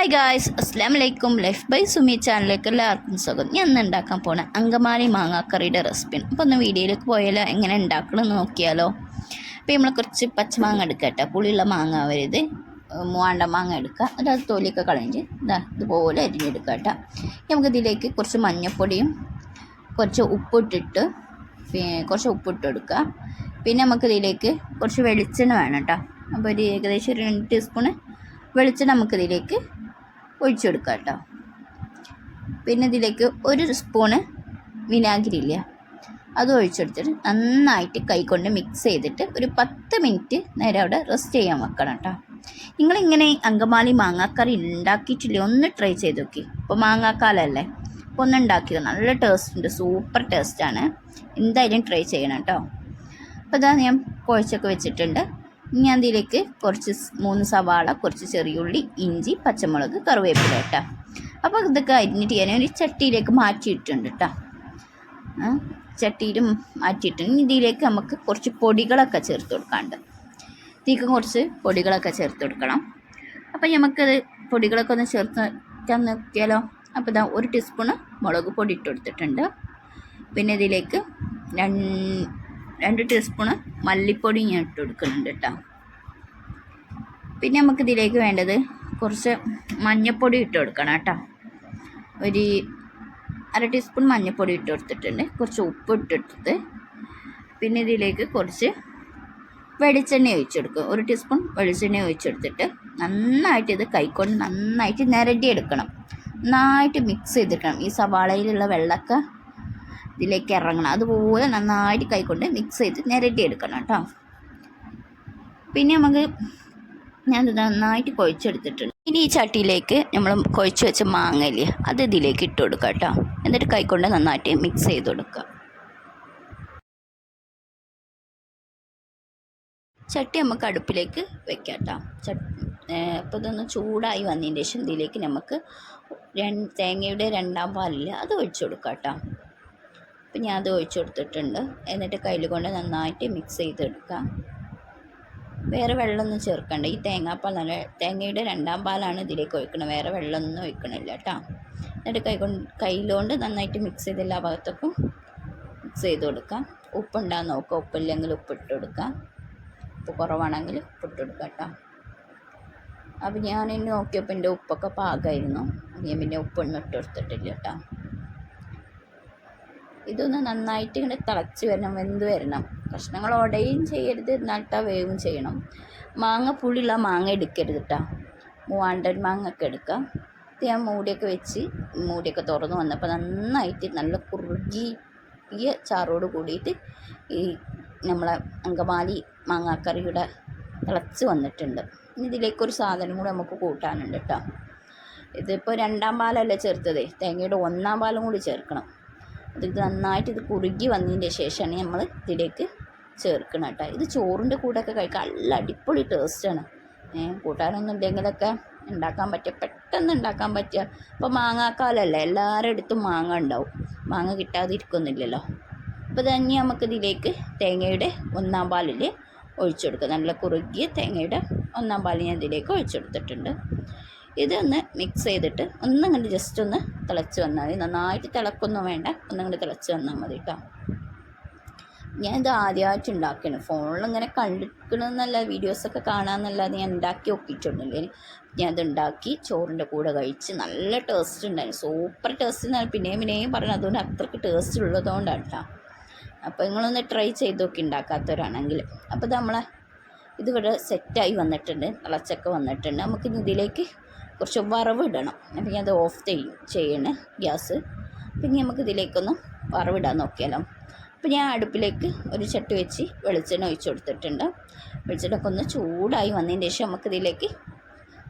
Hi guys, അസ്സലാമു അലൈക്കും. Life by Sumi ചാനലിലേക്ക് എല്ലാവർക്കും സ്വാഗതം. ഞാൻ ഇന്ന് ഉണ്ടാക്കാൻ പോണ അങ്കമാലി മാങ്ങാക്കറിയുടെ റെസിപ്പിയാണ്. അപ്പോൾ ഒന്ന് വീഡിയോയിലേക്ക് പോയാലോ, എങ്ങനെ ഉണ്ടാക്കണമെന്ന് നോക്കിയാലോ. അപ്പോൾ നമ്മൾ കുറച്ച് പച്ചമാങ്ങ എടുക്കുക കേട്ടോ. പുളിയുള്ള മാങ്ങ വരുത്, മൂവാണ്ട മാങ്ങ എടുക്കുക. അത് തൊലിയൊക്കെ കളഞ്ഞ് ഇതുപോലെ അരിഞ്ഞെടുക്കുക കേട്ടോ. നമുക്കിതിലേക്ക് കുറച്ച് മഞ്ഞൾപ്പൊടിയും കുറച്ച് ഉപ്പിട്ടിട്ട് കുറച്ച് ഉപ്പിട്ട് എടുക്കുക. പിന്നെ നമുക്കിതിലേക്ക് കുറച്ച് വെളിച്ചെണ്ണ വേണം കേട്ടോ. അപ്പോൾ ഒരു ഏകദേശം ഒരു 2 ടീസ്പൂണ് വെളിച്ചെണ്ണ നമുക്കിതിലേക്ക് ഒഴിച്ചു കൊടുക്കാം കേട്ടോ. പിന്നെ ഇതിലേക്ക് 1 സ്പൂണ് വിനാഗിരി ഇല്ല, അത് ഒഴിച്ചെടുത്തിട്ട് നന്നായിട്ട് കൈകൊണ്ട് മിക്സ് ചെയ്തിട്ട് ഒരു 10 മിനിറ്റ് നേരം അവിടെ റെസ്റ്റ് ചെയ്യാൻ വെക്കണം കേട്ടോ. നിങ്ങളിങ്ങനെ അങ്കമാലി മാങ്ങാക്കറി ഉണ്ടാക്കിയിട്ടില്ലേ, ഒന്ന് ട്രൈ ചെയ്ത് നോക്കി. ഇപ്പോൾ മാങ്ങാക്കാലല്ലേ, അപ്പോൾ ഒന്ന് ഉണ്ടാക്കിയത് നല്ല ടേസ്റ്റ് ഉണ്ട്, സൂപ്പർ ടേസ്റ്റാണ്. എന്തായാലും ട്രൈ ചെയ്യണം കേട്ടോ. അപ്പോൾ ഇതാ ഞാൻ കുഴച്ചൊക്കെ വെച്ചിട്ടുണ്ട്. ഞാൻ ഇതിലേക്ക് കുറച്ച് 3 സവാള, കുറച്ച് ചെറിയുള്ളി, ഇഞ്ചി, പച്ചമുളക്, കറിവേപ്പില കേട്ടോ. അപ്പോൾ ഇതൊക്കെ അരിഞ്ഞിട്ട് ഞാൻ ഒരു ചട്ടിയിലേക്ക് മാറ്റിയിട്ടുണ്ട് കേട്ടോ. ചട്ടിയിൽ മാറ്റിയിട്ടുണ്ട്. ഇതിലേക്ക് നമുക്ക് കുറച്ച് പൊടികളൊക്കെ ചേർത്ത് കൊടുക്കാണ്ട്. ഇതിലേക്ക് കുറച്ച് പൊടികളൊക്കെ ചേർത്ത് കൊടുക്കണം. അപ്പോൾ നമുക്കത് പൊടികളൊക്കെ ഒന്ന് ചേർത്ത് നോക്കിയാലോ. അപ്പോൾ ഇതാ 1 ടീസ്പൂണ് മുളക് പൊടി ഇട്ട് കൊടുത്തിട്ടുണ്ട്. പിന്നെ ഇതിലേക്ക് 2 ടീസ്പൂണ് മല്ലിപ്പൊടി ഞാൻ ഇട്ട് കൊടുക്കുന്നുണ്ട് കേട്ടോ. പിന്നെ നമുക്കിതിലേക്ക് വേണ്ടത് കുറച്ച് മഞ്ഞൾപ്പൊടി ഇട്ട് കൊടുക്കണം കേട്ടോ. ഒരു 1/2 ടീസ്പൂൺ മഞ്ഞൾപ്പൊടി ഇട്ട് കൊടുത്തിട്ടുണ്ട്. കുറച്ച് ഉപ്പ് ഇട്ടിട്ട് പിന്നെ ഇതിലേക്ക് കുറച്ച് വെളിച്ചെണ്ണ ഒഴിച്ചെടുക്കും. 1 ടീസ്പൂൺ വെളിച്ചെണ്ണ ഒഴിച്ചെടുത്തിട്ട് നന്നായിട്ട് ഇത് കൈകൊണ്ട് നന്നായിട്ട് നിരട്ടിയെടുക്കണം. നന്നായിട്ട് മിക്സ് ചെയ്തെടുക്കണം. ഈ സവാളയിലുള്ള വെള്ളമൊക്കെ ഇതിലേക്ക് ഇറങ്ങണം. അതുപോലെ നന്നായിട്ട് കൈകൊണ്ട് മിക്സ് ചെയ്ത് നിരട്ടിയെടുക്കണം കേട്ടോ. പിന്നെ ഞാനിത് നന്നായിട്ട് കുഴച്ചെടുത്തിട്ടുണ്ട്. ഇനി ഈ ചട്ടിയിലേക്ക് നമ്മൾ കുഴച്ച് വെച്ച മാങ്ങയില്ലേ, അത് ഇതിലേക്ക് ഇട്ട് കൊടുക്കുക കേട്ടോ. എന്നിട്ട് കൈകൊണ്ട് നന്നായിട്ട് മിക്സ് ചെയ്ത് കൊടുക്കുക. ചട്ടി നമുക്ക് അടുപ്പിലേക്ക് വെക്കാം കേട്ടോ. അപ്പോൾ ഇതൊന്ന് ചൂടായി വന്നതിന് ശേഷം ഇതിലേക്ക് നമുക്ക് തേങ്ങയുടെ 2-ാം പാലില്ല, അത് ഒഴിച്ചു കൊടുക്കാം കേട്ടോ. അപ്പം ഞാൻ അത് ഒഴിച്ചു കൊടുത്തിട്ടുണ്ട്. എന്നിട്ട് കയ്യിൽ കൊണ്ട് നന്നായിട്ട് മിക്സ് ചെയ്തെടുക്കാം. വേറെ വെള്ളമൊന്നും ചേർക്കണ്ട. ഈ തേങ്ങയുടെ 2-ാം പാലാണ് ഇതിലേക്ക് ഒഴിക്കണം, വേറെ വെള്ളമൊന്നും ഒഴിക്കണില്ല കേട്ടോ. എന്നിട്ട് കയ്യിലുകൊണ്ട് നന്നായിട്ട് മിക്സ് ചെയ്ത് എല്ലാ ഭാഗത്തേക്കും മിക്സ് ചെയ്ത് കൊടുക്കാം. ഉപ്പുണ്ടാകുന്ന നോക്കുക, ഉപ്പില്ലെങ്കിൽ ഉപ്പിട്ട് കൊടുക്കാം. ഉപ്പ് കുറവാണെങ്കിൽ ഉപ്പിട്ട് കൊടുക്കാം കേട്ടോ. അപ്പം ഞാനിന്ന് നോക്കിയപ്പോൾ എൻ്റെ ഉപ്പൊക്കെ പാകമായിരുന്നു. ഞാൻ പിന്നെ ഉപ്പൊന്നും ഇട്ട് കൊടുത്തിട്ടില്ല കേട്ടോ. ഇതൊന്ന് നന്നായിട്ട് ഇങ്ങനെ തിളച്ച് വരണം, വെന്ത് വരണം. കഷ്ണങ്ങൾ ഉടയും ചെയ്യരുത്, നട്ടാ വേവും ചെയ്യണം. മാങ്ങ പുളിയുള്ള മാങ്ങ എടുക്കരുത് കേട്ടോ. മൂവാണ്ടൻ മാങ്ങ ഒക്കെ എടുക്കാം. ഇത് ഞാൻ മൂടിയൊക്കെ തുറന്ന് വന്നപ്പോൾ നന്നായിട്ട് നല്ല കുറുകിയ ചാറോട് കൂടിയിട്ട് ഈ നമ്മളെ അങ്കമാലി മാങ്ങാക്കറിയുടെ തിളച്ച് വന്നിട്ടുണ്ട്. ഇനി ഇതിലേക്കൊരു സാധനം കൂടി നമുക്ക് കൂട്ടാനുണ്ട് കേട്ടോ. ഇതിപ്പോൾ 2-ാം പാലല്ലേ ചേർത്തത്, തേങ്ങയുടെ 1-ാം പാലും കൂടി ചേർക്കണം. ഇത് നന്നായിട്ട് കുറുകി വന്നതിൻ്റെ ശേഷമാണ് നമ്മൾ ഇതിലേക്ക് ചേർക്കണം കേട്ടോ. ഇത് ചോറിൻ്റെ കൂടെയൊക്കെ കഴിക്കാൻ നല്ല അടിപൊളി ടേസ്റ്റാണ്. കൂട്ടാനൊന്നും ഇല്ലെങ്കിലൊക്കെ ഉണ്ടാക്കാൻ പറ്റുക, പെട്ടെന്ന് ഉണ്ടാക്കാൻ പറ്റുക. ഇപ്പോൾ മാങ്ങാക്കാലല്ലേ, എല്ലാവരുടെ അടുത്തും മാങ്ങ ഉണ്ടാവും, മാങ്ങ കിട്ടാതിരിക്കൊന്നുമില്ലല്ലോ. അപ്പോൾ തന്നെ നമുക്കിതിലേക്ക് തേങ്ങയുടെ 1-ാം പാലിൽ ഒഴിച്ചു കൊടുക്കുക. നല്ല കുറുകിയ തേങ്ങയുടെ 1-ാം പാൽ ഞാൻ ഇതിലേക്ക് ഒഴിച്ചെടുത്തിട്ടുണ്ട്. ഇതൊന്ന് മിക്സ് ചെയ്തിട്ട് ഒന്നങ്ങോട്ട് ജസ്റ്റ് ഒന്ന് തിളച്ച് വന്നാൽ മതി. നന്നായിട്ട് തിളക്കൊന്നും വേണ്ട, ഒന്നങ്ങോട്ട് തിളച്ച് വന്നാൽ മതി കേട്ടോ. ഞാനിത് ആദ്യമായിട്ട് ഉണ്ടാക്കുകയാണ്. ഫോണിലിങ്ങനെ കണ്ടിരിക്കണമെന്നല്ല, വീഡിയോസൊക്കെ കാണാമെന്നല്ലാതെ ഞാൻ ഉണ്ടാക്കി നോക്കിയിട്ടൊന്നുമില്ല. ഞാനത് ഉണ്ടാക്കി ചോറിൻ്റെ കൂടെ കഴിച്ച് നല്ല ടേസ്റ്റ് ഉണ്ടായിരുന്നു, സൂപ്പർ ടേസ്റ്റ് എന്നാണ് പിന്നെയും പറഞ്ഞു. അതുകൊണ്ട് അത്രയ്ക്ക് ടേസ്റ്റ് ഉള്ളതുകൊണ്ടാണ് കേട്ടോ. അപ്പോൾ നിങ്ങളൊന്ന് ട്രൈ ചെയ്ത് നോക്കി ഉണ്ടാക്കാത്തവരാണെങ്കിൽ. അപ്പോൾ ഇതിവിടെ സെറ്റായി വന്നിട്ടുണ്ട്, തിളച്ചൊക്കെ വന്നിട്ടുണ്ട്. നമുക്കിനി ഇതിലേക്ക് കുറച്ച് വറവിടണം. അപ്പോൾ ഞാൻ അത് ഓഫ് ചെയ്യണേ ഗ്യാസ്. പിന്നെ നമുക്കിതിലേക്കൊന്ന് വറവിടാൻ നോക്കിയാലോ. അപ്പോൾ ഞാൻ അടുപ്പിലേക്ക് ഒരു ചട്ടി വെച്ച് വെളിച്ചെണ്ണ ഒഴിച്ച് കൊടുത്തിട്ടുണ്ട്. വെളിച്ചെണ്ണയൊക്കെ ഒന്ന് ചൂടായി വന്നതിന് ശേഷം നമുക്കിതിലേക്ക്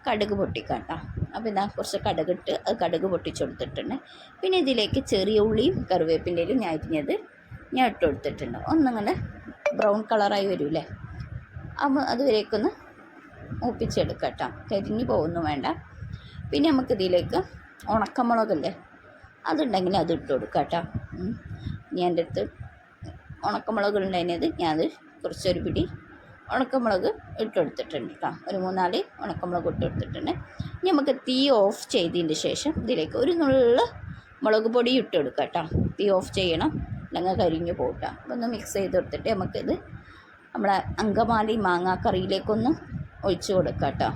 കടുക് പൊട്ടിക്കാം കേട്ടോ. അപ്പോൾ ഇതാ കുറച്ച് കടുകിട്ട് അത് കടുക് പൊട്ടിച്ച് കൊടുത്തിട്ടുണ്ട്. പിന്നെ ഇതിലേക്ക് ചെറിയ ഉള്ളിയും കറിവേപ്പിൻ്റെയും ഞാൻ ഇട്ട് കൊടുത്തിട്ടുണ്ട്. ഒന്നങ്ങനെ ബ്രൗൺ കളറായി വരൂലേ, അപ്പോൾ അതുവരേക്കൊന്ന് മൂപ്പിച്ചെടുക്കാം കേട്ടോ. കരിഞ്ഞു പോകുന്നു വേണ്ട. പിന്നെ നമുക്കിതിലേക്ക് ഉണക്കമുളകല്ലേ, അതുണ്ടെങ്കിൽ അത് ഇട്ട് കൊടുക്കാം കേട്ടോ. ഞാൻ എൻ്റെ അടുത്ത് ഉണക്കമുളക് ഉണ്ടായിരുന്നത് ഞാനത് കുറച്ചൊരു പിടി ഉണക്കമുളക് ഇട്ട് കൊടുത്തിട്ടുണ്ട് കേട്ടോ. ഒരു 3-4 ഉണക്കമുളക് ഇട്ട് കൊടുത്തിട്ടുണ്ട്. ഇനി നമുക്ക് തീ ഓഫ് ചെയ്തതിന് ശേഷം ഇതിലേക്ക് ഒരു നുള്ള മുളക് പൊടി ഇട്ട് കൊടുക്കാം കേട്ടോ. തീ ഓഫ് ചെയ്യണം, അല്ലെങ്കിൽ കരിഞ്ഞു പോകട്ടോ. അപ്പോൾ ഒന്ന് മിക്സ് ചെയ്ത് കൊടുത്തിട്ട് നമുക്കിത് നമ്മളെ അങ്കമാലി മാങ്ങാക്കറിയിലേക്കൊന്ന് ഒഴിച്ച് കൊടുക്കാം കേട്ടോ.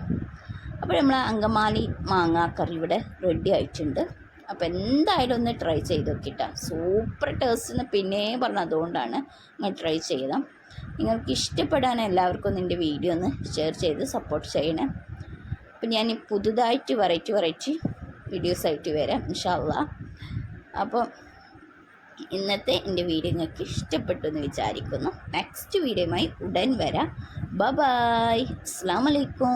അപ്പോൾ നമ്മളെ അങ്കമാലി മാങ്ങാക്കറി ഇവിടെ റെഡി ആയിട്ടുണ്ട്. അപ്പോൾ എന്തായാലും ഒന്ന് ട്രൈ ചെയ്ത് നോക്കിയിട്ടാ. സൂപ്പർ ടേസ്റ്റ് എന്ന് പിന്നെ പറഞ്ഞത് അതുകൊണ്ടാണ് നിങ്ങൾ ട്രൈ ചെയ്യണം. നിങ്ങൾക്ക് ഇഷ്ടപ്പെടാൻ എല്ലാവർക്കും ഒന്ന് എൻ്റെ വീഡിയോ ഒന്ന് ഷെയർ ചെയ്ത് സപ്പോർട്ട് ചെയ്യണേ. അപ്പം ഞാൻ പുതുതായിട്ട് വെറൈറ്റി വീഡിയോസായിട്ട് വരാം ഇൻഷാ അള്ളാ. അപ്പോൾ ഇന്നത്തെ എൻ്റെ വീഡിയോ നിങ്ങൾക്ക് ഇഷ്ടപ്പെട്ടു എന്ന് വിചാരിക്കുന്നു. നെക്സ്റ്റ് വീഡിയോയുമായി ഉടൻ വരാം. ബൈ. അസ്സലാമു അലൈക്കും.